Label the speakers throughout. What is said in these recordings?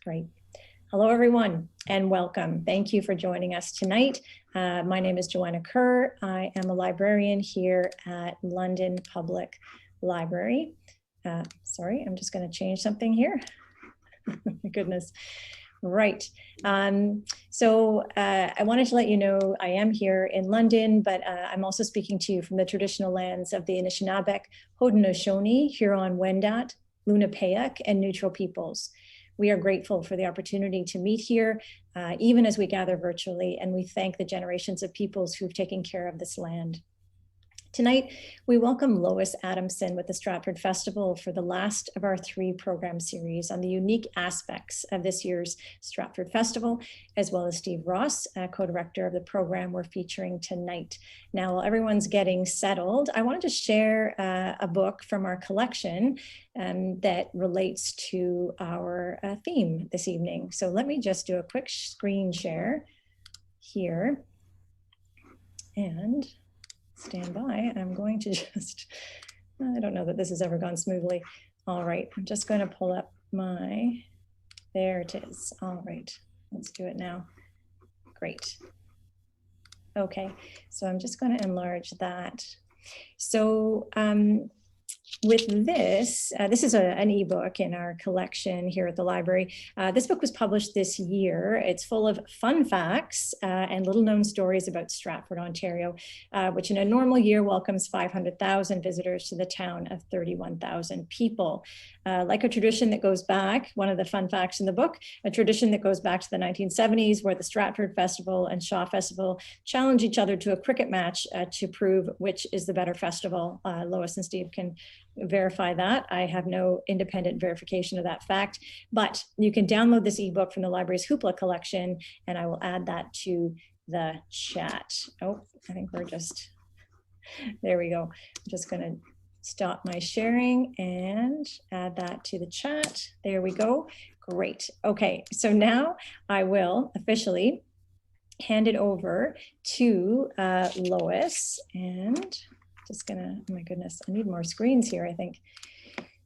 Speaker 1: Great. Hello, everyone, and welcome. Thank you for joining us tonight. My name is Joanna Kerr. I am a librarian here at London Public Library. Sorry, I'm just going to change something here. My goodness. Right. So I wanted to let you know I am here in London, but I'm also speaking to you from the traditional lands of the Anishinaabeg, Haudenosaunee, Huron-Wendat, Lenape, and Neutral peoples. We are grateful for the opportunity to meet here, even as we gather virtually, and we thank the generations of peoples who've taken care of this land. Tonight, we welcome Lois Adamson with the Stratford Festival for the last of our 3 program series on the unique aspects of this year's Stratford Festival, as well as Steve Ross, co-director of the program we're featuring tonight. Now, while everyone's getting settled, I wanted to share a book from our collection that relates to our theme this evening. So let me just do a quick screen share here and stand by. I'm going to just, I don't know that this has ever gone smoothly. All right, I'm just going to pull up there it is. All right, let's do it now. Great. Okay, so I'm just going to enlarge that. So with this is an ebook in our collection here at the library. This book was published this year. It's full of fun facts and little known stories about Stratford, Ontario, which in a normal year welcomes 500,000 visitors to the town of 31,000 people. Like a tradition that goes back, one of the fun facts in the book, a tradition that goes back to the 1970s, where the Stratford Festival and Shaw Festival challenge each other to a cricket match to prove which is the better festival. Lois and Steve can verify that. I have no independent verification of that fact, but you can download this ebook from the library's Hoopla collection, and I will add that to the chat. Oh, I think we're just, there we go. I'm just going to stop my sharing and add that to the chat. There we go. Great. Okay, so now I will officially hand it over to Lois, and just gonna, oh my goodness, I need more screens here, I think.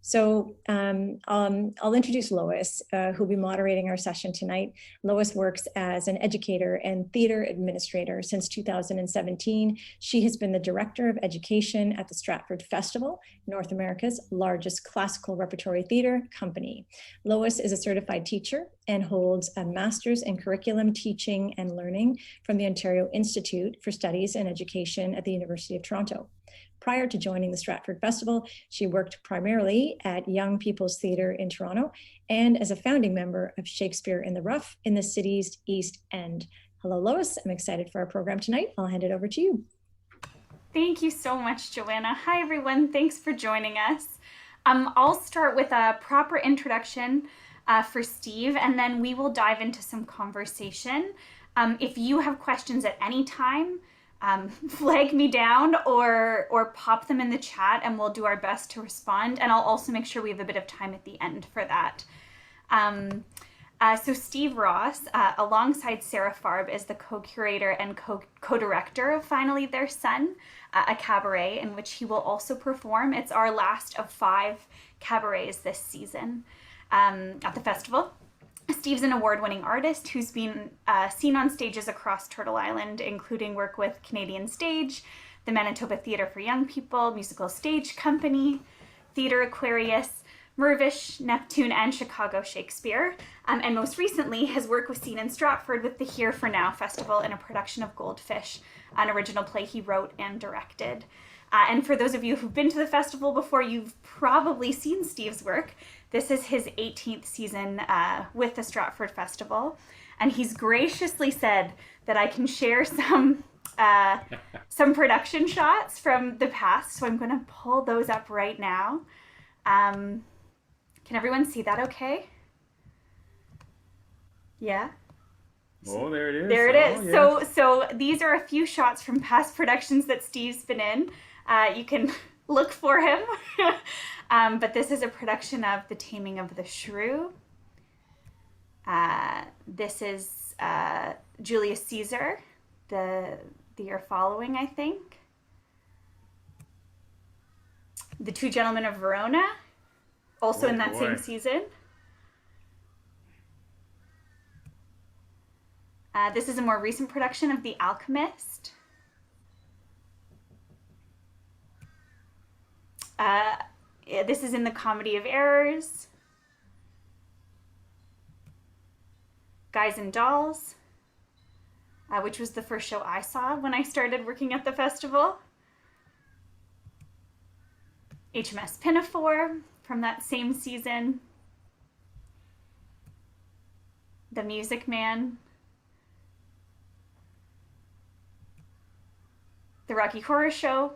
Speaker 1: So I'll introduce Lois, who'll be moderating our session tonight. Lois works as an educator and theater administrator since 2017. She has been the director of education at the Stratford Festival, North America's largest classical repertory theater company. Lois is a certified teacher and holds a master's in curriculum teaching and learning from the Ontario Institute for Studies in Education at the University of Toronto. Prior to joining the Stratford Festival, she worked primarily at Young People's Theatre in Toronto and as a founding member of Shakespeare in the Rough in the city's East End. Hello, Lois. I'm excited for our program tonight. I'll hand it over to you.
Speaker 2: Thank you so much, Joanna. Hi, everyone. Thanks for joining us. I'll start with a proper introduction for Steve, and then we will dive into some conversation. If you have questions at any time, flag me down or pop them in the chat, and we'll do our best to respond. And I'll also make sure we have a bit of time at the end for that. So Steve Ross, alongside Sarah Farb, is the co-curator and co-director of Finally Their Son, a cabaret in which he will also perform. It's our last of 5 cabarets this season at the festival. Steve's an award-winning artist who's been seen on stages across Turtle Island, including work with Canadian Stage, the Manitoba Theatre for Young People, Musical Stage Company, Theatre Aquarius, Mirvish, Neptune, and Chicago Shakespeare. And most recently, his work was seen in Stratford with the Here for Now Festival in a production of Goldfish, an original play he wrote and directed. And for those of you who've been to the festival before, you've probably seen Steve's work. This is his 18th season with the Stratford Festival. And he's graciously said that I can share some production shots from the past. So I'm going to pull those up right now. Can everyone see that okay? Yeah?
Speaker 3: Oh, there it is.
Speaker 2: There it is.
Speaker 3: Yes.
Speaker 2: So these are a few shots from past productions that Steve's been in. You can look for him. But this is a production of The Taming of the Shrew. This is Julius Caesar, the year following, I think. The Two Gentlemen of Verona, also in that same season. This is a more recent production of The Alchemist. This is in the Comedy of Errors. Guys and Dolls, which was the first show I saw when I started working at the festival. HMS Pinafore from that same season. The Music Man. The Rocky Horror Show.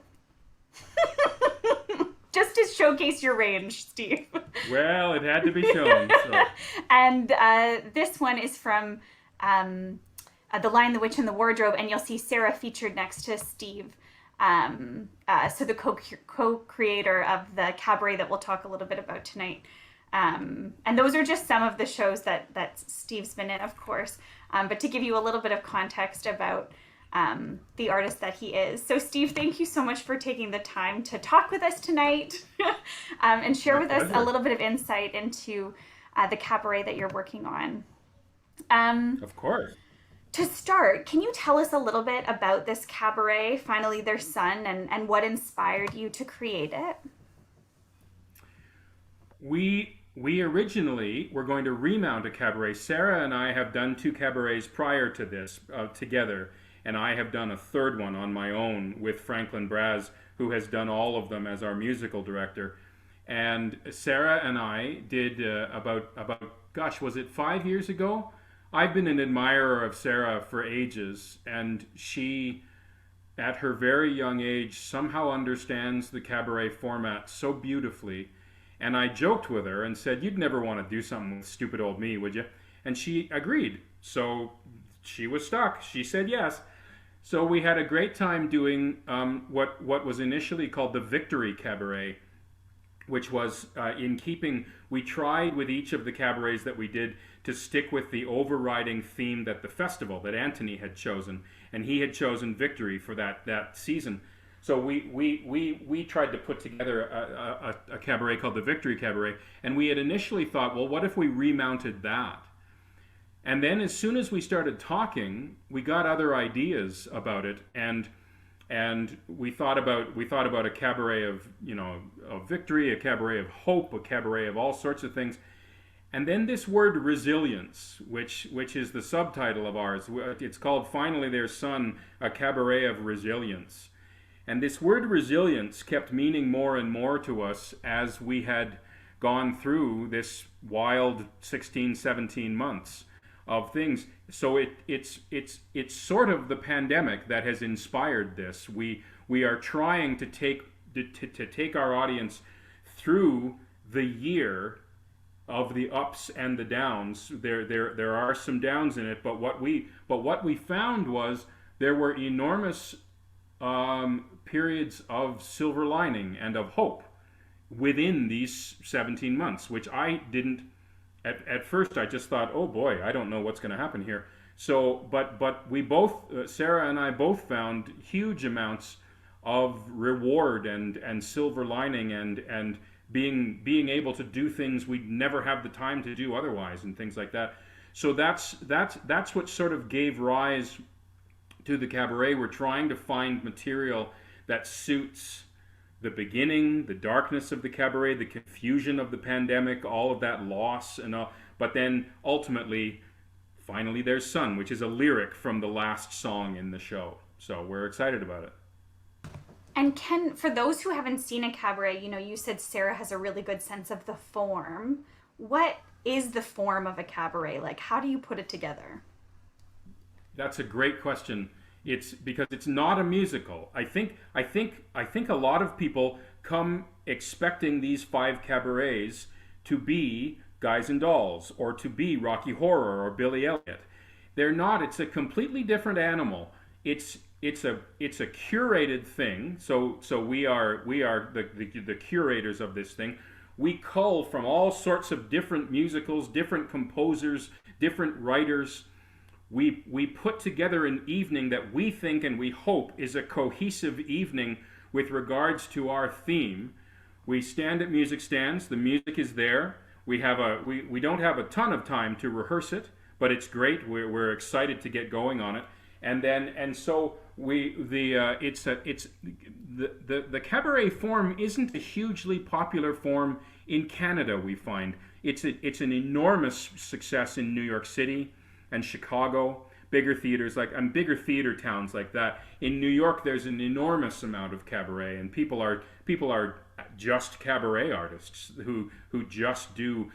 Speaker 2: Just to showcase your range, Steve.
Speaker 3: Well, it had to be shown. So.
Speaker 2: And this one is from The Lion, the Witch, and the Wardrobe, and you'll see Sarah featured next to Steve. So the co-creator of the cabaret that we'll talk a little bit about tonight. And those are just some of the shows that Steve's been in, of course. But to give you a little bit of context about the artist that he is. So Steve, thank you so much for taking the time to talk with us tonight and share with us a little bit of insight into the cabaret that you're working on.
Speaker 3: Of course.
Speaker 2: To start, can you tell us a little bit about this cabaret, Finally There's Sun, and what inspired you to create it?
Speaker 3: We originally were going to remount a cabaret. Sarah and I have done 2 cabarets prior to this together, and I have done a third one on my own with Franklin Braz, who has done all of them as our musical director. And Sarah and I did about gosh, was it 5 years ago? I've been an admirer of Sarah for ages, and she, at her very young age, somehow understands the cabaret format so beautifully. And I joked with her and said, "You'd never want to do something with stupid old me, would you?" And she agreed. So she was stuck. She said yes. So we had a great time doing what was initially called the Victory Cabaret, which was in keeping. We tried with each of the cabarets that we did to stick with the overriding theme that the festival, that Anthony had chosen, and he had chosen Victory for that season. So we tried to put together a cabaret called the Victory Cabaret, and we had initially thought, well, what if we remounted that? And then as soon as we started talking, we got other ideas about it, and we thought about a cabaret of victory, a cabaret of hope, a cabaret of all sorts of things. And then this word resilience, which is the subtitle of ours, it's called Finally There's Sun, a cabaret of resilience. And this word resilience kept meaning more and more to us as we had gone through this wild 16, 17 months of things. So it's sort of the pandemic that has inspired this. We are trying to take our audience through the year of the ups and the downs. There are some downs in it, but what we found was there were enormous periods of silver lining and of hope within these 17 months, which I didn't. At first, I just thought, oh boy, I don't know what's going to happen here. So, but we both, Sarah and I both found huge amounts of reward and silver lining and being able to do things we'd never have the time to do otherwise and things like that. So that's what sort of gave rise to the cabaret. We're trying to find material that suits the beginning, the darkness of the cabaret, the confusion of the pandemic, all of that loss and all. But then ultimately, Finally There's Sun, which is a lyric from the last song in the show. So we're excited about it.
Speaker 2: And Ken, for those who haven't seen a cabaret, you said Sarah has a really good sense of the form. What is the form of a cabaret? Like, how do you put it together?
Speaker 3: That's a great question. It's because it's not a musical. I think a lot of people come expecting these 5 cabarets to be Guys and Dolls or to be Rocky Horror or Billy Elliot. They're not. It's a completely different animal. It's a curated thing. So we are the curators of this thing. We cull from all sorts of different musicals, different composers, different writers. We put together an evening that we think and we hope is a cohesive evening with regards to our theme. We stand at music stands. The music is there. We don't have a ton of time to rehearse it, but it's great. We're excited to get going on it. And so the cabaret form isn't a hugely popular form in Canada. We find it's an enormous success in New York City and Chicago, bigger theaters and bigger theater towns like that. In New York, there's an enormous amount of cabaret, and people are just cabaret artists who just do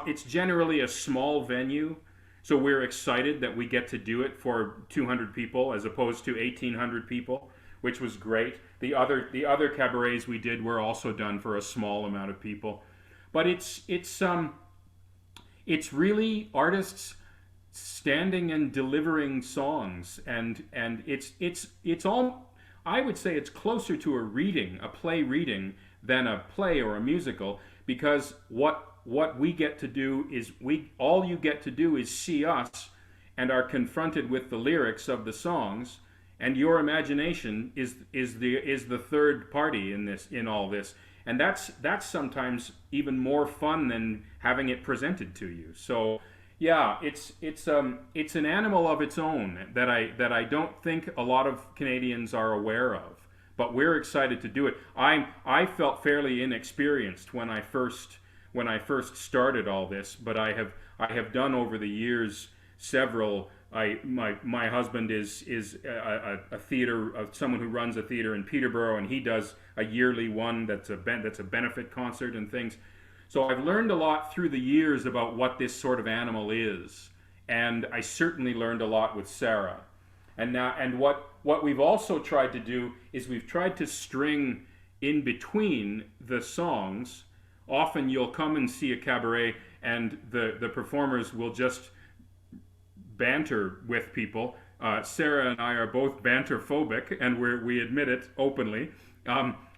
Speaker 3: it's generally a small venue. So we're excited that we get to do it for 200 people as opposed to 1,800 people, which was great. The other cabarets we did were also done for a small amount of people, but it's really artists standing and delivering songs, and it's all, I would say it's closer to a play reading than a play or a musical, because what we get to do is all you get to do is see us and are confronted with the lyrics of the songs, and your imagination is the third party in all this, and that's sometimes even more fun than having it presented to you. So yeah, it's an animal of its own that I don't think a lot of Canadians are aware of, but we're excited to do it. I felt fairly inexperienced when I first started all this, but I have done over the years several. My husband is a theater, someone who runs a theater in Peterborough, and he does a yearly one that's a benefit concert and things. So I've learned a lot through the years about what this sort of animal is, and I certainly learned a lot with Sarah. And what we've also tried to do is we've tried to string in between the songs. Often you'll come and see a cabaret, and the performers will just banter with people. Sarah and I are both banter-phobic, and we admit it openly.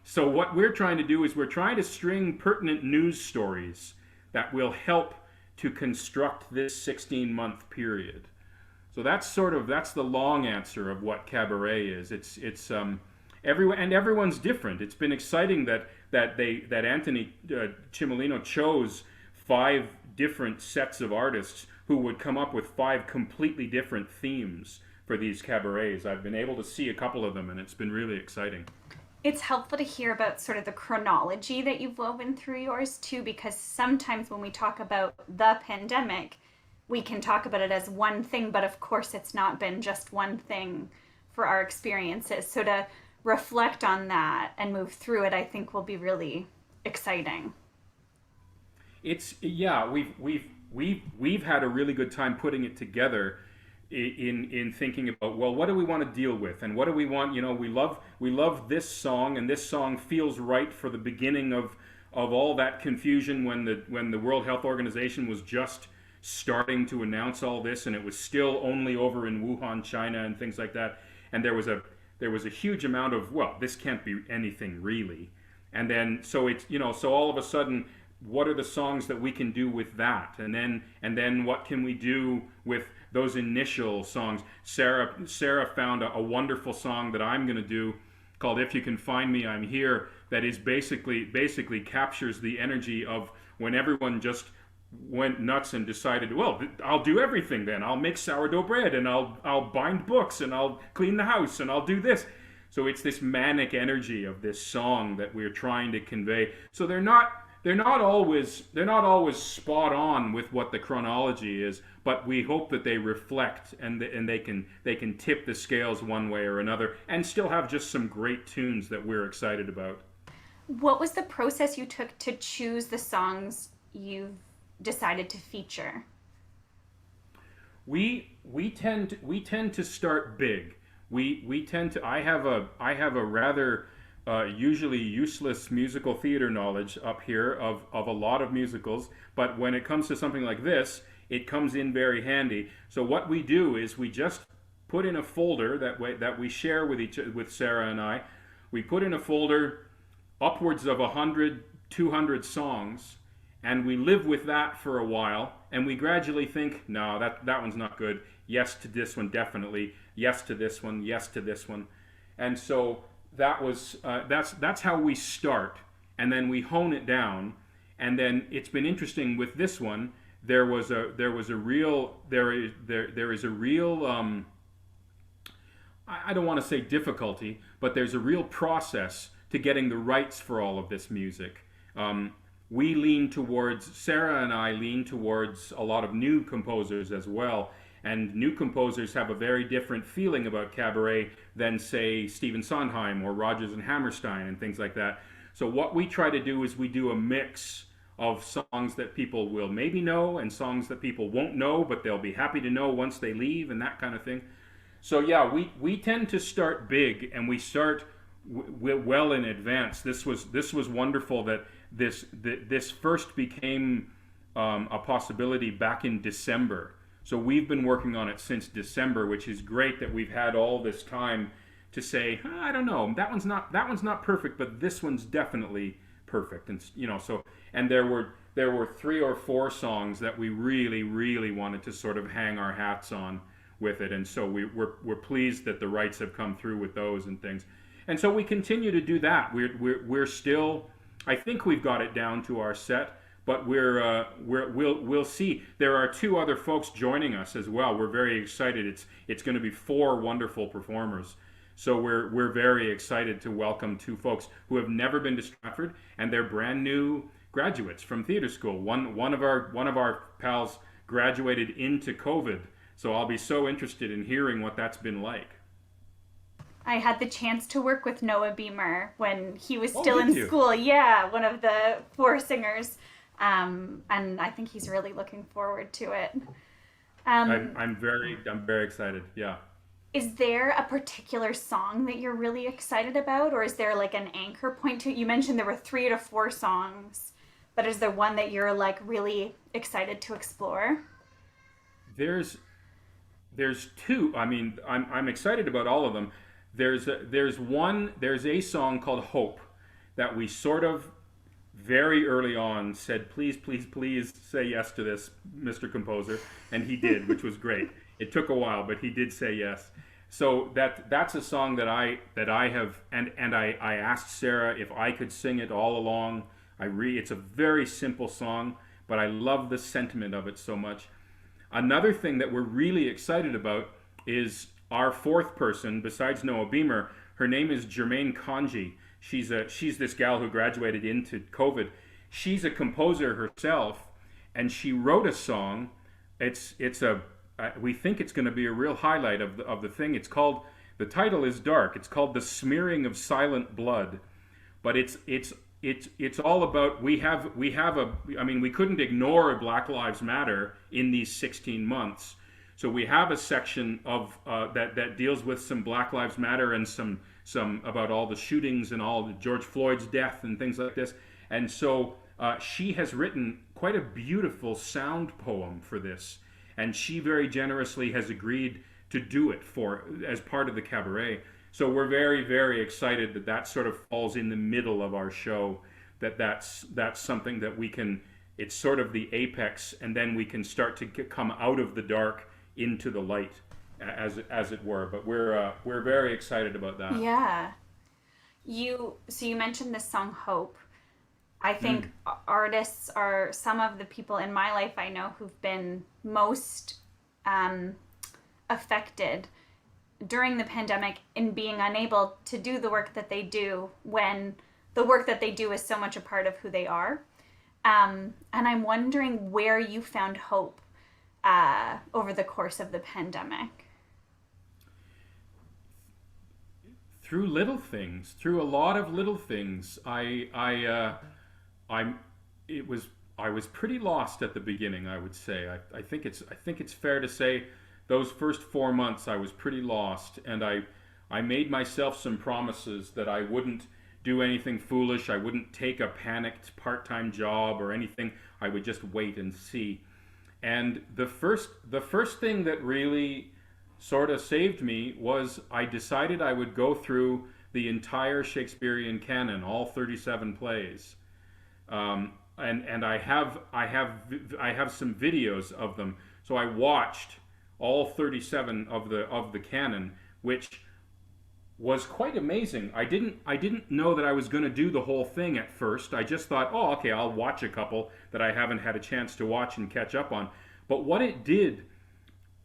Speaker 3: So what we're trying to do is we're trying to string pertinent news stories that will help to construct this 16-month period. So that's the long answer of what cabaret is. Everyone's different. It's been exciting that Anthony Cimolino chose 5 different sets of artists who would come up with 5 completely different themes for these cabarets. I've been able to see a couple of them, and it's been really exciting.
Speaker 2: It's helpful to hear about sort of the chronology that you've woven through yours too, because sometimes when we talk about the pandemic, we can talk about it as one thing, but of course it's not been just one thing for our experiences. So to reflect on that and move through it, I think will be really exciting.
Speaker 3: We've had a really good time putting it together in thinking about, well, what do we want to deal with, and what do we want? We love this song, and this song feels right for the beginning of all that confusion when the World Health Organization was just starting to announce all this, and it was still only over in Wuhan, China, and things like that. And there was a huge amount of, well, this can't be anything really. And then so all of a sudden, what are the songs that we can do with that? And then what can we do with those initial songs? Sarah found a wonderful song that I'm going to do called "If You Can Find Me, I'm Here," that is basically captures the energy of when everyone just went nuts and decided, well, I'll do everything then. I'll make sourdough bread, and I'll bind books, and I'll clean the house, and I'll do this. So it's this manic energy of this song that we're trying to convey. So they're not always spot on with what the chronology is, but we hope that they reflect and they can tip the scales one way or another, and still have just some great tunes that we're excited about.
Speaker 2: What was the process you took to choose the songs you decided to feature?
Speaker 3: We tend to start big. We tend to. I have a rather usually useless musical theater knowledge up here of a lot of musicals, but when it comes to something like this, it comes in very handy. So what we do is we just put in a folder that we share with Sarah and I. We put in a folder upwards of 100, 200 songs, and we live with that for a while, and we gradually think, no, that one's not good. Yes to this one, definitely. Yes to this one. Yes to this one. And so that's how we start, and then we hone it down. And then it's been interesting with this one there is a real I don't want to say difficulty, but there's a real process to getting the rights for all of this music. We lean towards, Sarah and I lean towards a lot of new composers as well. And new composers have a very different feeling about Cabaret than, say, Stephen Sondheim or Rodgers and Hammerstein and things like that. So what we try to do is we do a mix of songs that people will maybe know and songs that people won't know, but they'll be happy to know once they leave and that kind of thing. So yeah, we tend to start big, and we start well in advance. This was wonderful that this first became a possibility back in December. So we've been working on it since December, which is great that we've had all this time to say, I don't know, that one's not perfect, but this one's definitely perfect. And so and there were 3 or 4 songs that we really wanted to sort of hang our hats on with it, and so we're pleased that the rights have come through with those and things, and so we continue to do that. We're still, I think we've got it down to our set, but we'll see. There are 2 other folks joining us as well. We're very excited. It's going to be 4 wonderful performers. So we're very excited to welcome 2 folks who have never been to Stratford, and they're brand new graduates from theater school. One of our pals graduated into COVID. So I'll be so interested in hearing what that's been like.
Speaker 2: I had the chance to work with Noah Beamer when he was still in
Speaker 3: you?
Speaker 2: school. Yeah, one of the 4 singers. And I think he's really looking forward to it.
Speaker 3: I'm very excited. Yeah.
Speaker 2: Is there a particular song that you're really excited about, or is there like an anchor point to it? You mentioned there were 3 to 4 songs, but is there one that you're like really excited to explore?
Speaker 3: There's 2. I mean, I'm excited about all of them. There's a song called Hope that we sort of very early on said, please say yes to this, Mr. Composer, and he did, which was great. It took a while, but he did say yes. So that's a song that I have, and I asked Sarah if I could sing it all along. It's a very simple song, but I love the sentiment of it so much. Another thing that we're really excited about is our 4th person, besides Noah Beamer. Her name is Jermaine Conji. She's this gal who graduated into COVID. She's a composer herself, and she wrote a song. We think it's going to be a real highlight of the thing. The title is dark. It's called The Smearing of Silent Blood, but it's all about, we couldn't ignore Black Lives Matter in these 16 months. So we have a section of that deals with some Black Lives Matter and some about all the shootings and all the George Floyd's death and things like this. And so she has written quite a beautiful sound poem for this, and she very generously has agreed to do it as part of the Cabaret. So we're very excited that sort of falls in the middle of our show. That's something that we can. It's sort of the apex, and then we can start to come out of the dark into the light, as it were. But we're very excited about that.
Speaker 2: Yeah. So you mentioned this song Hope. I think artists are some of the people in my life I know who've been most affected during the pandemic in being unable to do the work that they do when the work that they do is so much a part of who they are. And I'm wondering where you found hope over the course of the pandemic.
Speaker 3: Through little things, through a lot of little things. I was pretty lost at the beginning, I would say. I think it's fair to say those first 4 months I was pretty lost, and I made myself some promises that I wouldn't do anything foolish. I wouldn't take a panicked part-time job or anything. I would just wait and see. And the first thing that really sort of saved me was I decided I would go through the entire Shakespearean canon, all 37 plays. And I have some videos of them. So I watched all 37 of the canon, which was quite amazing. I didn't know that I was going to do the whole thing at first. I just thought, oh, okay, I'll watch a couple that I haven't had a chance to watch and catch up on. But what it did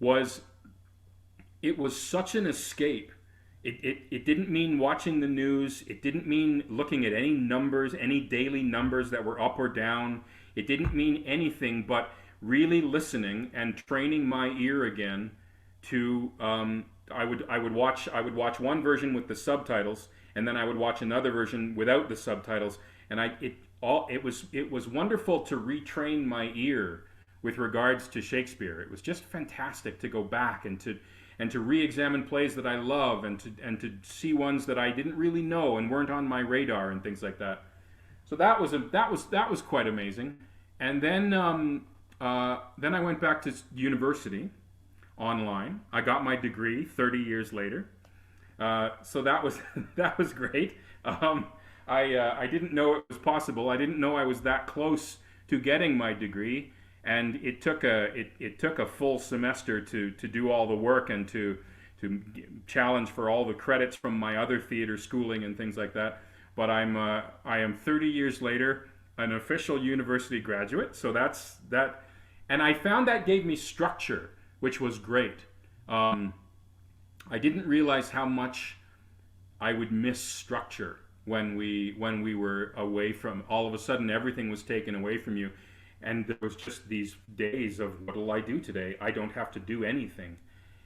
Speaker 3: was it was such an escape. It didn't mean watching the news. It didn't mean looking at any numbers, any daily numbers that were up or down. It didn't mean anything but really listening and training my ear again to I would watch one version with the subtitles, and then I would watch another version without the subtitles, and it was wonderful to retrain my ear with regards to Shakespeare. It was just fantastic to go back and to re-examine plays that I love, and to see ones that I didn't really know and weren't on my radar and things like that. So that was quite amazing. And then I went back to university online. I got my degree 30 years later. So that was that was great. I didn't know it was possible. I didn't know I was that close to getting my degree, and it took a full semester to do all the work and to challenge for all the credits from my other theater schooling and things like that. But I am 30 years later an official university graduate. So that's that, and I found that gave me structure, which was great. I didn't realize how much I would miss structure when we were away from. All of a sudden, everything was taken away from you, and there was just these days of, what will I do today? I don't have to do anything,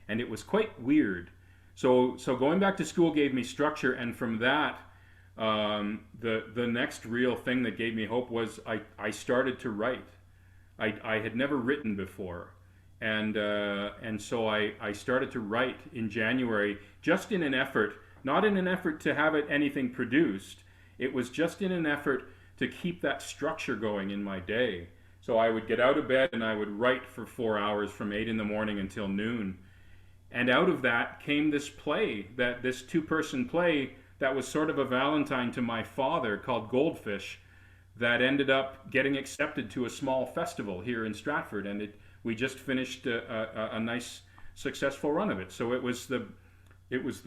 Speaker 3: and it was quite weird. So going back to school gave me structure, and from that, the next real thing that gave me hope was I started to write. I had never written before, and so I started to write in January, just in an effort, not in an effort to have anything produced. It was just in an effort to keep that structure going in my day. So I would get out of bed and I would write for 4 hours from 8 in the morning until noon. And out of that came this play, this two-person play that was sort of a Valentine to my father, called Goldfish, that ended up getting accepted to a small festival here in Stratford, and we just finished a nice, successful run of it. So it was the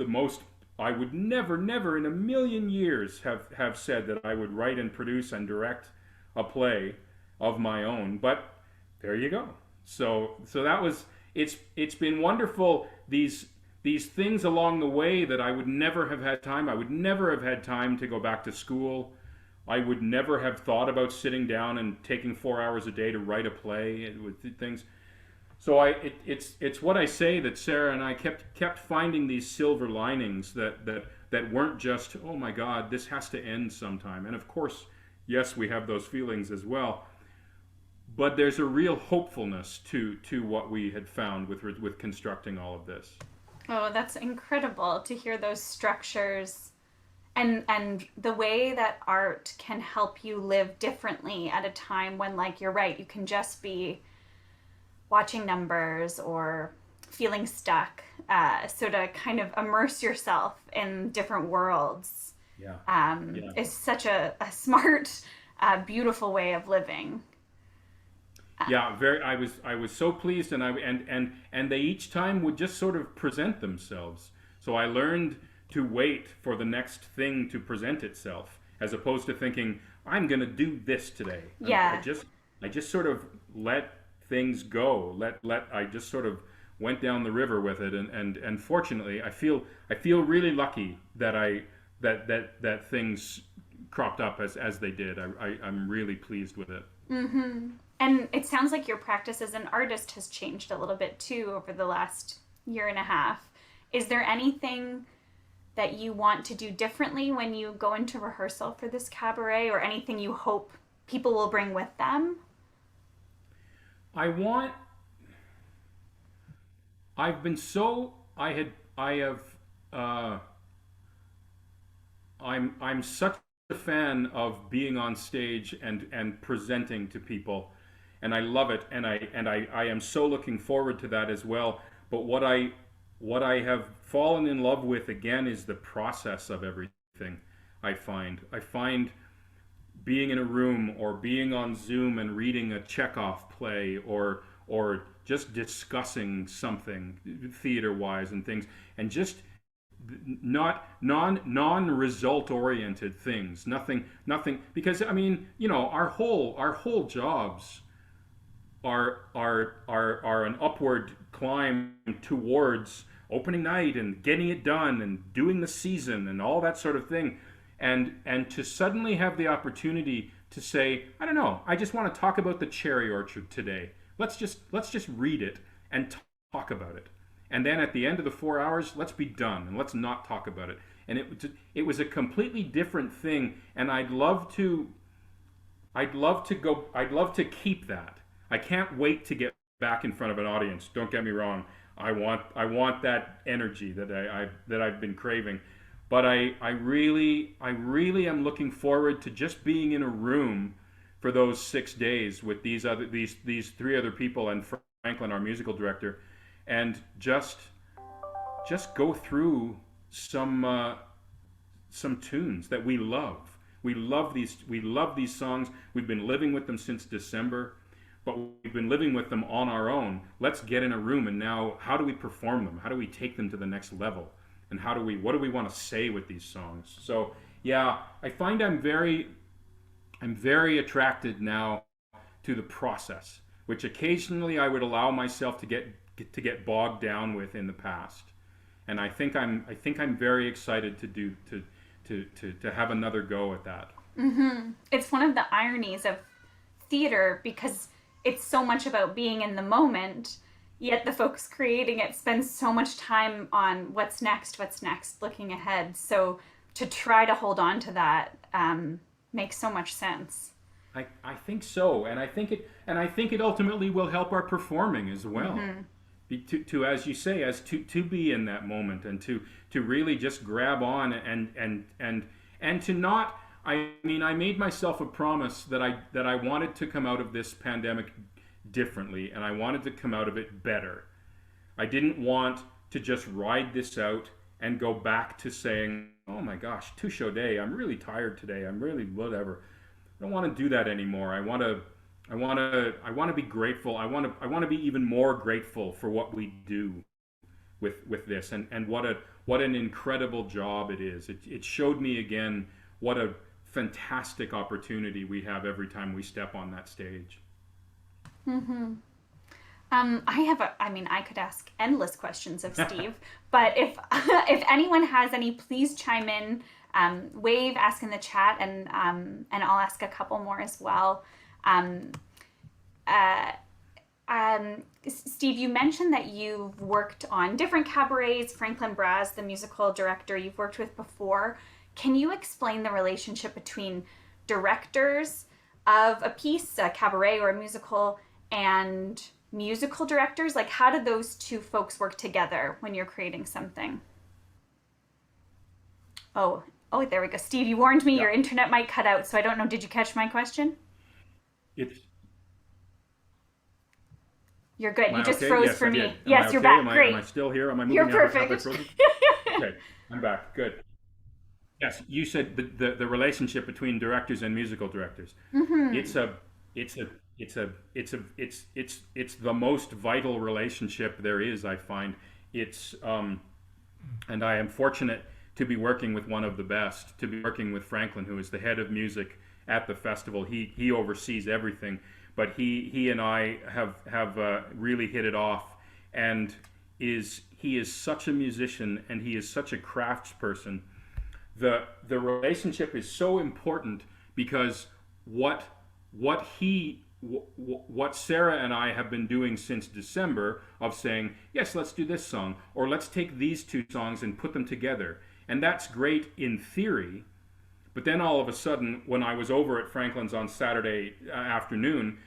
Speaker 3: most. I would never in a million years have said that I would write and produce and direct a play of my own. But there you go. So that was. It's been wonderful. These things along the way that I would never have had time. I would never have had time to go back to school. I would never have thought about sitting down and taking 4 hours a day to write a play with things. So it's what I say, that Sarah and I kept finding these silver linings that weren't just, oh my God, this has to end sometime. And of course, yes, we have those feelings as well. But there's a real hopefulness to what we had found with constructing all of this.
Speaker 2: Oh, that's incredible to hear those structures and the way that art can help you live differently at a time when, like, you're right, you can just be watching numbers or feeling stuck. So to kind of immerse yourself in different worlds, is such a smart, beautiful way of living.
Speaker 3: Yeah, very. I was so pleased, and they each time would just sort of present themselves. So I learned to wait for the next thing to present itself, as opposed to thinking, I'm going to do this today.
Speaker 2: Yeah.
Speaker 3: I just sort of let things go. I just sort of went down the river with it, and fortunately, I feel really lucky that things cropped up as they did. I'm really pleased with it.
Speaker 2: Mm-hmm. And it sounds like your practice as an artist has changed a little bit too over the last year and a half. Is there anything that you want to do differently when you go into rehearsal for this cabaret, or anything you hope people will bring with them?
Speaker 3: I'm such a fan of being on stage and presenting to people, and I love it, and I am so looking forward to that as well. But what I have fallen in love with again is the process of everything. I find being in a room or being on Zoom and reading a Chekhov play, or just discussing something theater-wise and things, and just not non-result oriented things. Nothing because I mean, our whole jobs are an upward climb towards opening night and getting it done and doing the season and all that sort of thing. And to suddenly have the opportunity to say, I don't know, I just want to talk about the cherry orchard today. Let's just read it and talk about it. And then at the end of the 4 hours, let's be done and let's not talk about it. And it was a completely different thing. And I'd love to keep that. I can't wait to get back in front of an audience. Don't get me wrong. I want that energy that I've been craving. But I really am looking forward to just being in a room for those 6 days with these three other people and Franklin, our musical director, and just go through some tunes that we love. We love these songs. We've been living with them since December, but we've been living with them on our own. Let's get in a room and now how do we perform them? How do we take them to the next level? And what do we want to say with these songs? So yeah, I find I'm very attracted now to the process, which occasionally I would allow myself to get bogged down with in the past. And I think I'm very excited to have another go at that.
Speaker 2: Mm-hmm. It's one of the ironies of theater because it's so much about being in the moment, yet the folks creating it spend so much time on what's next, looking ahead. So to try to hold on to that makes so much sense.
Speaker 3: I think so, and I think it ultimately will help our performing as well. Mm-hmm. To as you say, to be in that moment and to really just grab on and to not. I mean, I made myself a promise that I wanted to come out of this pandemic differently, and I wanted to come out of it better. I didn't want to just ride this out and go back to saying, "Oh my gosh, 2-show day. I'm really tired today. I'm really whatever." I don't want to do that anymore. I want to be grateful. I want to be even more grateful for what we do with this and what an incredible job it is. It showed me again what a fantastic opportunity we have every time we step on that stage.
Speaker 2: Mm-hmm. I could ask endless questions of Steve, but if anyone has any, please chime in, wave, ask in the chat, and I'll ask a couple more as well. Steve, you mentioned that you've worked on different cabarets, Franklin Braz, the musical director you've worked with before. Can you explain the relationship between directors of a piece, a cabaret or a musical, and musical directors? Like, how do those two folks work together when you're creating something? Oh, there we go. Steve, you warned me your internet might cut out, so I don't know. Did you catch my question? You're good. You just froze for me. Yes, you're back. Great.
Speaker 3: Am I still here? Am I moving?
Speaker 2: You're perfect.
Speaker 3: Okay, I'm back. Good. Yes, you said the relationship between directors and musical directors. Mm-hmm. It's the most vital relationship there is. I find and I am fortunate to be working with one of the best. To be working with Franklin, who is the head of music at the festival. He oversees everything, but he and I have really hit it off, and he is such a musician and he is such a craftsperson. The relationship is so important because what Sarah and I have been doing since December of saying, yes, let's do this song, or let's take these two songs and put them together. And that's great in theory, but then all of a sudden, when I was over at Franklin's on Saturday afternoon,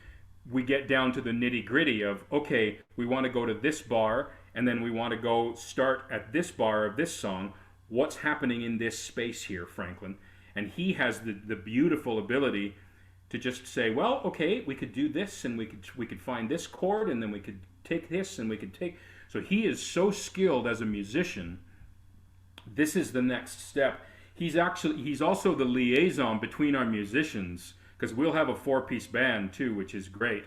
Speaker 3: we get down to the nitty-gritty of, okay, we want to go to this bar, and then we want to go start at this bar of this song. What's happening in this space here, Franklin? And he has the beautiful ability to just say, well, okay, we could do this, and we could find this chord, and then we could take this, and we could take. So he is so skilled as a musician. This is the next step. He's also the liaison between our musicians, because we'll have a 4-piece band too, which is great.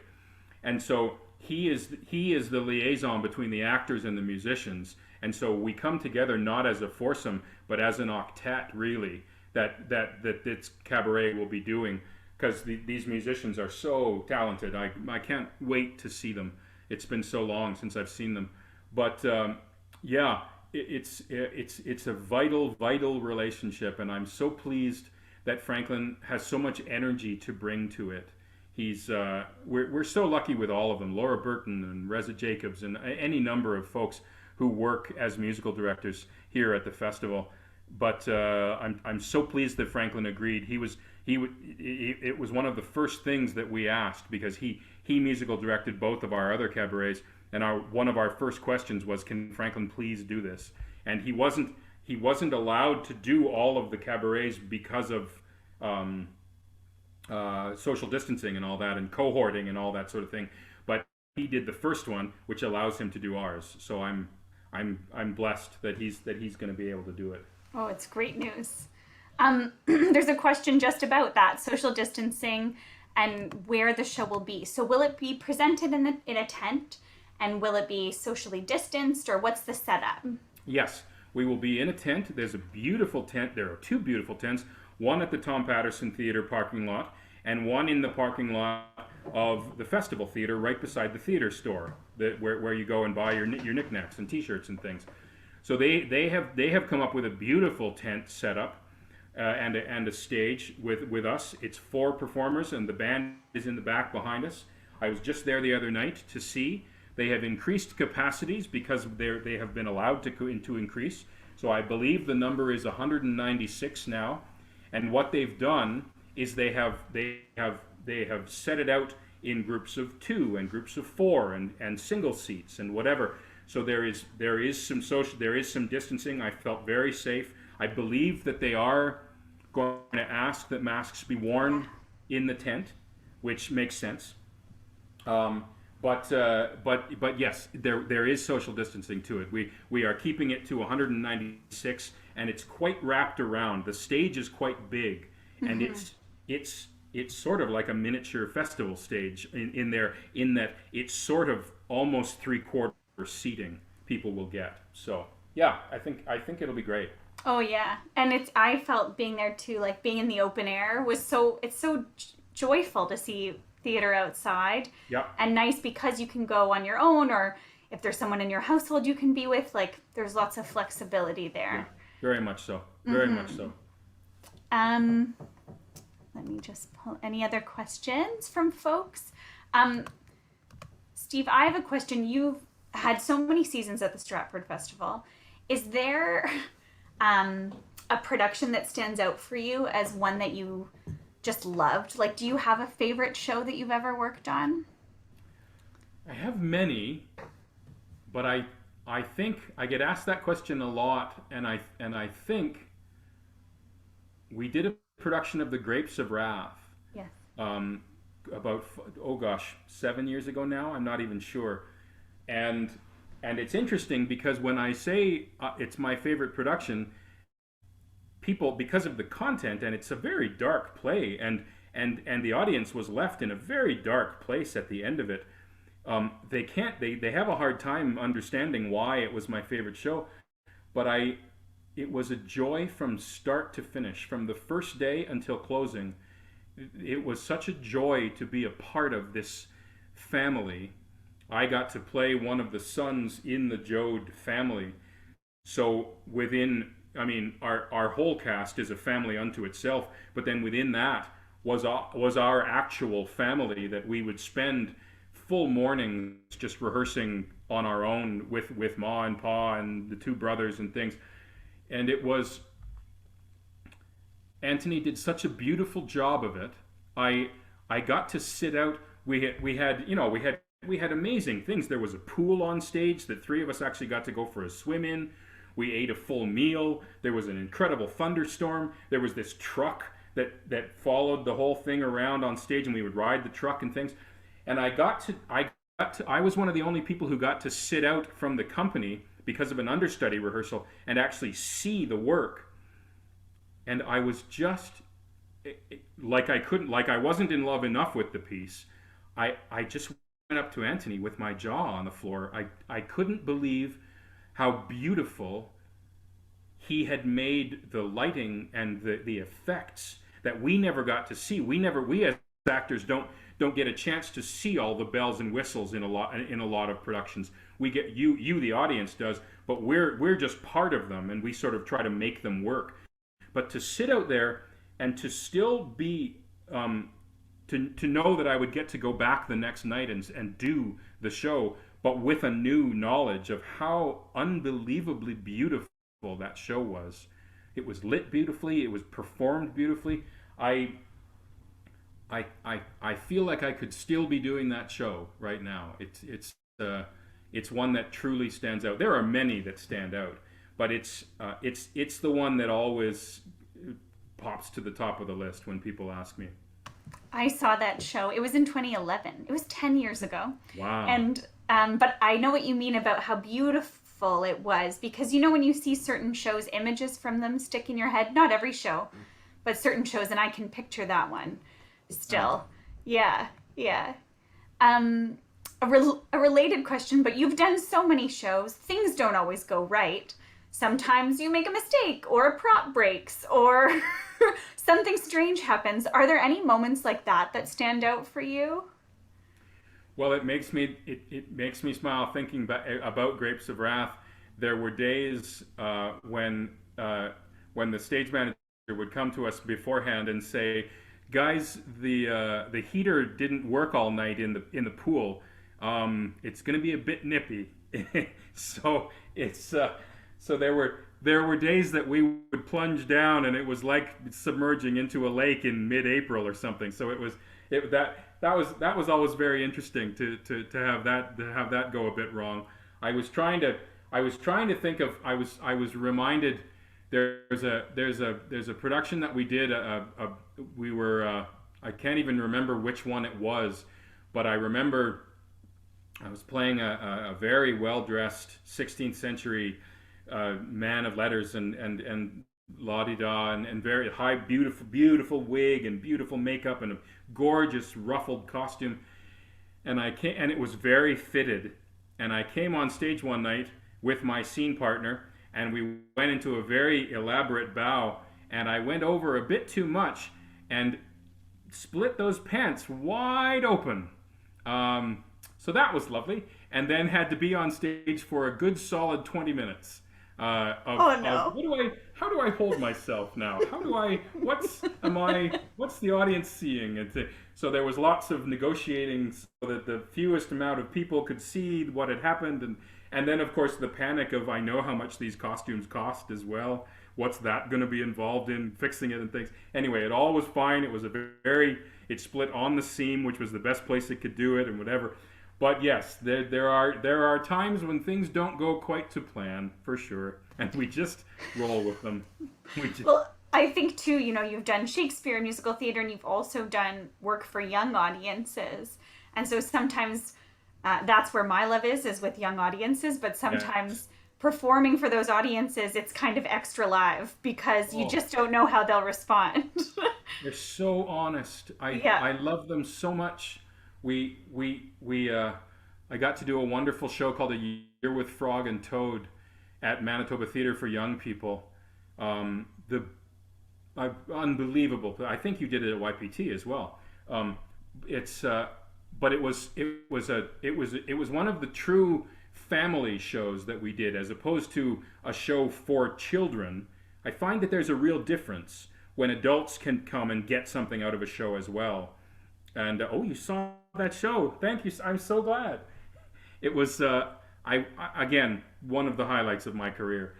Speaker 3: And so he is the liaison between the actors and the musicians, and so we come together not as a foursome but as an octet, really. That this cabaret will be doing, because these musicians are so talented. I can't wait to see them. It's been so long since I've seen them, but yeah, it's a vital relationship, and I'm so pleased that Franklin has so much energy to bring to it. We're so lucky with all of them, Laura Burton and Reza Jacobs and any number of folks who work as musical directors here at the festival. But I'm so pleased that Franklin agreed. It was one of the first things that we asked, because he musical directed both of our other cabarets, and one of our first questions was, can Franklin please do this? And he wasn't allowed to do all of the cabarets because of social distancing and all that, and cohorting and all that sort of thing. But he did the first one, which allows him to do ours. So I'm blessed that he's going to be able to do it.
Speaker 2: Oh, it's great news. There's a question just about that, social distancing and where the show will be. So will it be presented in a tent, and will it be socially distanced, or what's the setup?
Speaker 3: Yes, we will be in a tent. There's a beautiful tent. There are two beautiful tents, one at the Tom Patterson Theatre parking lot and one in the parking lot of the Festival Theatre right beside the theatre store, where you go and buy your knickknacks and t-shirts and things. So they have come up with a beautiful tent setup and a stage with us. It's 4 performers, and the band is in the back behind us. I was just there the other night to see. They have increased capacities because they have been allowed to increase. So I believe the number is 196 now. And what they've done is they have set it out in groups of 2 and groups of 4 and single seats and whatever. So there is some distancing. I felt very safe. I believe that they are going to ask that masks be worn in the tent, which makes sense. But yes, there is social distancing to it. We are keeping it to 196, and it's quite wrapped around. The stage is quite big, and it's sort of like a miniature festival stage in that it's sort of almost 3/4 seating people will get. So yeah, I think it'll be great.
Speaker 2: Oh yeah, and I felt being there too, like being in the open air it's so joyful to see theater outside.
Speaker 3: Yeah.
Speaker 2: And nice because you can go on your own, or if there's someone in your household you can be with, like there's lots of flexibility there.
Speaker 3: Yeah, very much so. Very much so.
Speaker 2: Let me just pull any other questions from folks. Steve, I have a question. You've had so many seasons at the Stratford Festival. Is there a production that stands out for you as one that you just loved? Like, do you have a favorite show that you've ever worked on?
Speaker 3: I have many, but I think I get asked that question a lot, and I think we did a production of The Grapes of Wrath.
Speaker 2: Yes.
Speaker 3: About 7 years ago now. I'm not even sure, and it's interesting because when I say it's my favorite production, people, because of the content, and it's a very dark play, and the audience was left in a very dark place at the end of it. They have a hard time understanding why it was my favorite show, but it was a joy from start to finish, from the first day until closing. It was such a joy to be a part of this family. I got to play one of the sons in the Jode family. So our whole cast is a family unto itself, but then within that was our actual family that we would spend full mornings just rehearsing on our own with Ma and Pa and the 2 brothers and things. And it was, Anthony did such a beautiful job of it. I got to sit out. We had amazing things. There was a pool on stage that 3 of us actually got to go for a swim in. We ate a full meal. There was an incredible thunderstorm. There was this truck that followed the whole thing around on stage, and we would ride the truck and things. And I was one of the only people who got to sit out from the company because of an understudy rehearsal and actually see the work. And I was just I wasn't in love enough with the piece. I just up to Anthony with my jaw on the floor. I couldn't believe how beautiful he had made the lighting and the effects that we never got to see. We as actors don't get a chance to see all the bells and whistles in a lot of productions. We get you the audience does, but we're just part of them, and we sort of try to make them work. But to sit out there and to still be to know that I would get to go back the next night and do the show, but with a new knowledge of how unbelievably beautiful that show was. It was lit beautifully. It was performed beautifully. I feel like I could still be doing that show right now. It's one that truly stands out. There are many that stand out, but it's the one that always pops to the top of the list when people ask me.
Speaker 2: I saw that show. It was in 2011. It was 10 years ago.
Speaker 3: Wow.
Speaker 2: And but I know what you mean about how beautiful it was, because you know when you see certain shows, images from them stick in your head. Not every show, but certain shows, and I can picture that one still. Yeah, yeah. A related question, but you've done so many shows. Things don't always go right. Sometimes you make a mistake, or a prop breaks, or something strange happens. Are there any moments like that that stand out for you?
Speaker 3: Well, it makes me smile thinking about Grapes of Wrath. There were days when the stage manager would come to us beforehand and say, "Guys, the heater didn't work all night in the pool. It's going to be a bit nippy." So there were days that we would plunge down, and it was like submerging into a lake in mid-April or something. So that was always very interesting to have that go a bit wrong. I was trying to think of. I was reminded there's a production that we did. We were I can't even remember which one it was, but I remember I was playing a very well dressed 16th century man of letters and la-di-da and very high, beautiful wig and beautiful makeup and a gorgeous ruffled costume, and it was very fitted, and I came on stage one night with my scene partner, and we went into a very elaborate bow, and I went over a bit too much and split those pants wide open. So that was lovely, and then had to be on stage for a good solid 20 minutes. How do I hold myself now? What's the audience seeing? So there was lots of negotiating so that the fewest amount of people could see what had happened, and then of course the panic of, I know how much these costumes cost as well. What's that going to be involved in fixing it and things? Anyway, it all was fine. It was it split on the seam, which was the best place it could do it, and whatever. But yes, there are times when things don't go quite to plan, for sure, and we just roll with them.
Speaker 2: Well, I think too, you've done Shakespeare, musical theater, and you've also done work for young audiences, and so sometimes that's where my love is with young audiences. But sometimes performing for those audiences, it's kind of extra live because you just don't know how they'll respond.
Speaker 3: They're so honest. I love them so much. I got to do a wonderful show called A Year with Frog and Toad at Manitoba Theatre for Young People. Unbelievable. I think you did it at YPT as well. But it was one of the true family shows that we did, as opposed to a show for children. I find that there's a real difference when adults can come and get something out of a show as well. And you saw that show. Thank you. I'm so glad. It was again one of the highlights of my career.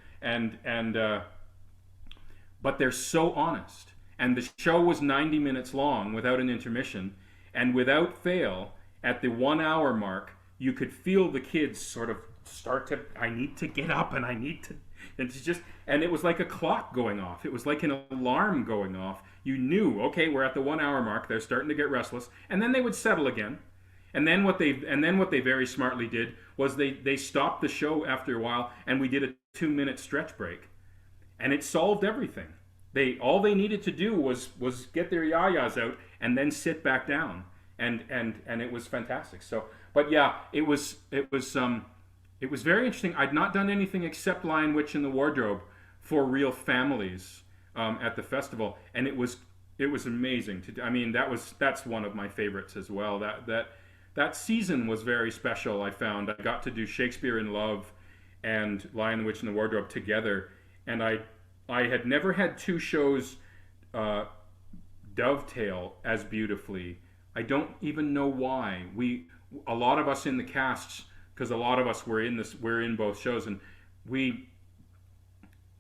Speaker 3: But they're so honest. And the show was 90 minutes long without an intermission, and without fail, at the 1 hour mark, you could feel the kids sort of start to, I need to get up and I need to, and it was like a clock going off. It was like an alarm going off. You knew, okay, we're at the 1 hour mark. They're starting to get restless, and then they would settle again. And then what they very smartly did was they stopped the show after a while, and we did a 2-minute stretch break, and it solved everything. All they needed to do was get their yayas out and then sit back down, and it was fantastic. So But yeah, it was very interesting. I'd not done anything except Lion Witch in the Wardrobe for real families at the festival, and it was amazing. I mean, that's one of my favorites as well. That season was very special. I found I got to do Shakespeare in Love and Lion the Witch in the Wardrobe together, and I had never had two shows uh, dovetail as beautifully. I don't even know why. A lot of us in the casts, because a lot of us we're in both shows, and we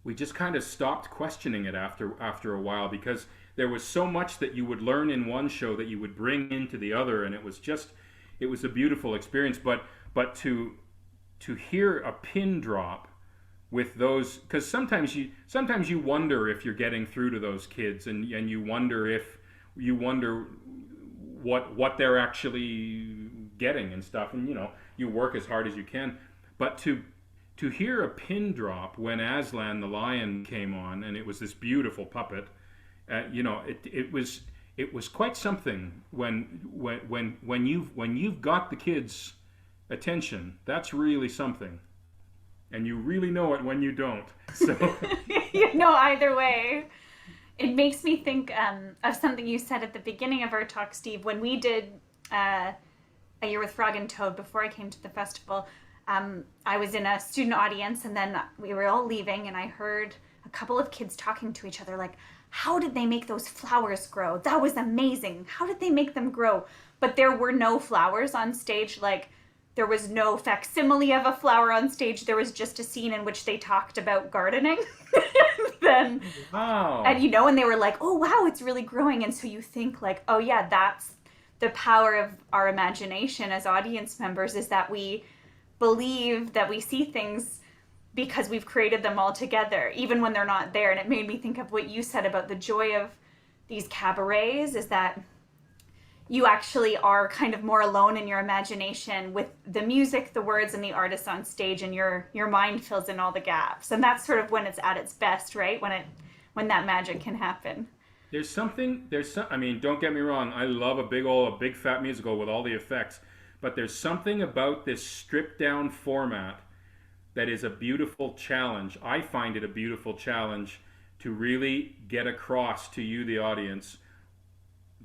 Speaker 3: we just kind of stopped questioning it after a while, because there was so much that you would learn in one show that you would bring into the other, and it was a beautiful experience. But to hear a pin drop with those, because sometimes you wonder if you're getting through to those kids, and you wonder what they're actually getting and stuff, and you work as hard as you can, but to hear a pin drop when Aslan the lion came on, and it was this beautiful puppet, it was quite something when you've got the kids' attention. That's really something, and you really know it when you don't. So
Speaker 2: Either way. It makes me think of something you said at the beginning of our talk, Steve, when we did A Year with Frog and Toad before I came to the festival. I was in a student audience, and then we were all leaving, and I heard a couple of kids talking to each other like, how did they make those flowers grow? That was amazing. How did they make them grow? But there were no flowers on stage. Like, there was no facsimile of a flower on stage. There was just a scene in which they talked about gardening. then
Speaker 3: wow.
Speaker 2: and they were like, oh wow, it's really growing. And so you think like, oh yeah, that's the power of our imagination as audience members, is that we believe that we see things because we've created them all together, even when they're not there. And it made me think of what you said about the joy of these cabarets, is that you actually are kind of more alone in your imagination with the music, the words, and the artists on stage, and your mind fills in all the gaps. And that's sort of when it's at its best, right? When that magic can happen.
Speaker 3: I mean, don't get me wrong, I love a big fat musical with all the effects, but there's something about this stripped down format that is a beautiful challenge. I find it a beautiful challenge to really get across to you, the audience,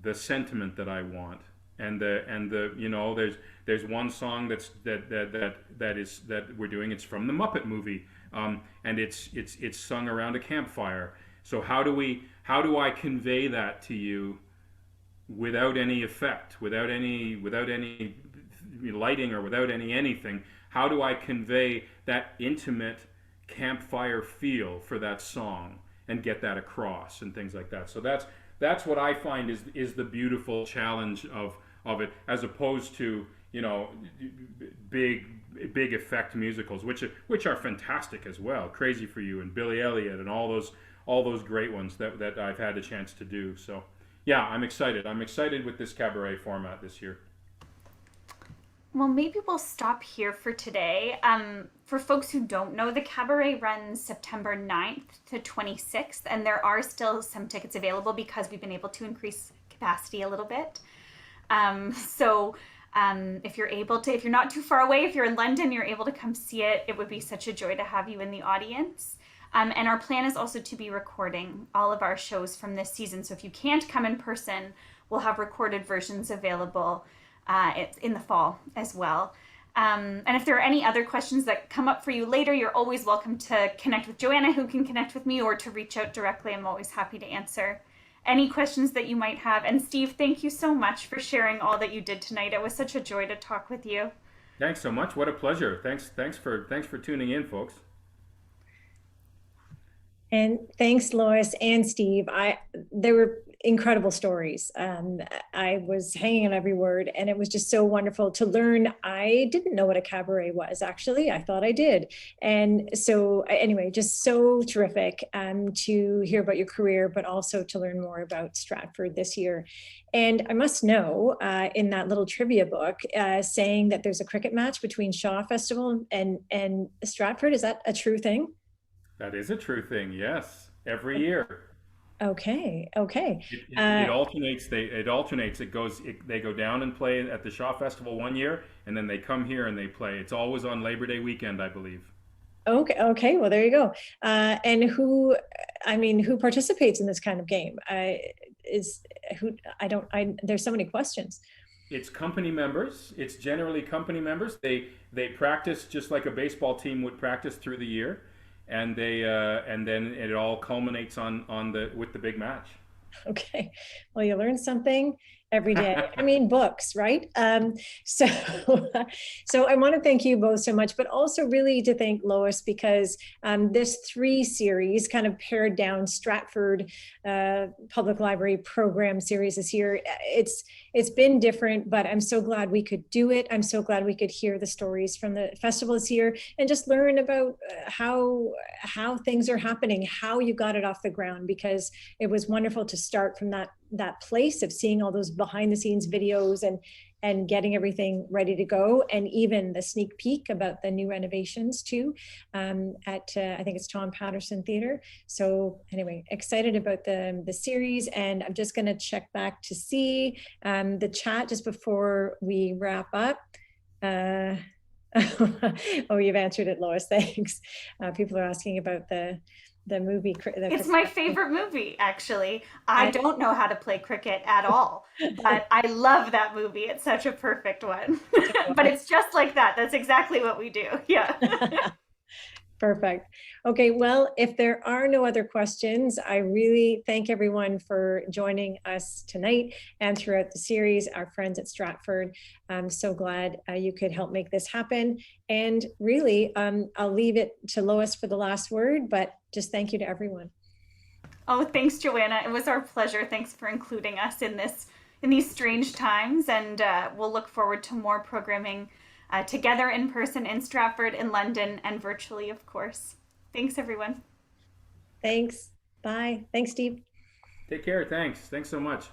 Speaker 3: the sentiment that I want, and there's one song that we're doing. It's from the Muppet movie, and it's sung around a campfire. So how do I convey that to you without any effect, without any lighting, or without anything? How do I convey that intimate campfire feel for that song and get that across, and things like that? So that's what I find is the beautiful challenge of it, as opposed to big effect musicals, which are fantastic as well. Crazy for You and Billy Elliot and all those great ones that I've had a chance to do. So yeah, I'm excited. I'm excited with this cabaret format this year.
Speaker 2: Well, maybe we'll stop here for today. For folks who don't know, the cabaret runs September 9th to 26th, and there are still some tickets available because we've been able to increase capacity a little bit. If you're not too far away, if you're in London, you're able to come see it. It would be such a joy to have you in the audience. And our plan is also to be recording all of our shows from this season. So if you can't come in person, we'll have recorded versions available it's in the fall as well. And if there are any other questions that come up for you later, you're always welcome to connect with Joanna, who can connect with me, or to reach out directly. I'm always happy to answer any questions that you might have. And Steve, thank you so much for sharing all that you did tonight. It was such a joy to talk with you.
Speaker 3: Thanks so much. What a pleasure. Thanks for tuning in, folks.
Speaker 1: And thanks, Lois and Steve. There were incredible stories. I was hanging on every word, and it was just so wonderful to learn. I didn't know what a cabaret was, actually. I thought I did. And so anyway, just so terrific to hear about your career, but also to learn more about Stratford this year. And I must know, in that little trivia book, saying that there's a cricket match between Shaw Festival and Stratford. Is that a true thing?
Speaker 3: That is a true thing, yes. Every year.
Speaker 1: Okay, okay.
Speaker 3: It alternates. It alternates. They go down and play at the Shaw Festival one year, and then they come here and they play. It's always on Labor Day weekend, I believe.
Speaker 1: Okay, okay. Well, there you go. And who, I mean, who participates in this kind of game? Is who? I don't. There's so many questions.
Speaker 3: It's company members. It's generally company members. They practice just like a baseball team would practice through the year, and then it all culminates on the with the big match.
Speaker 1: Okay. Well, you learn something every day. I mean, books, right? So, so I want to thank you both so much, but also really to thank Lois because this 3 series kind of pared down Stratford Public Library program series this year. It's been different, but I'm so glad we could do it. I'm so glad we could hear the stories from the festival this year and just learn about how things are happening, how you got it off the ground, because it was wonderful to start from that place of seeing all those behind the scenes videos and getting everything ready to go, and even the sneak peek about the new renovations too at I think it's Tom Patterson Theatre. So anyway, excited about the series, and I'm just going to check back to see the chat just before we wrap up. Oh, you've answered it, Lois. Thanks. People are asking about the movie.
Speaker 2: It's my favorite movie, actually. I don't know how to play cricket at all, but I love that movie. It's such a perfect one. But it's just like that. That's exactly what we do. Yeah.
Speaker 1: Perfect. Okay, well, if there are no other questions, I really thank everyone for joining us tonight and throughout the series, our friends at Stratford. I'm so glad you could help make this happen. And really, I'll leave it to Lois for the last word, but just thank you to everyone.
Speaker 2: Oh, thanks, Joanna. It was our pleasure. Thanks for including us in these strange times, and we'll look forward to more programming together in person in Stratford, in London, and virtually, of course. Thanks, everyone.
Speaker 1: Thanks. Bye. Thanks, Steve.
Speaker 3: Take care. Thanks. Thanks so much.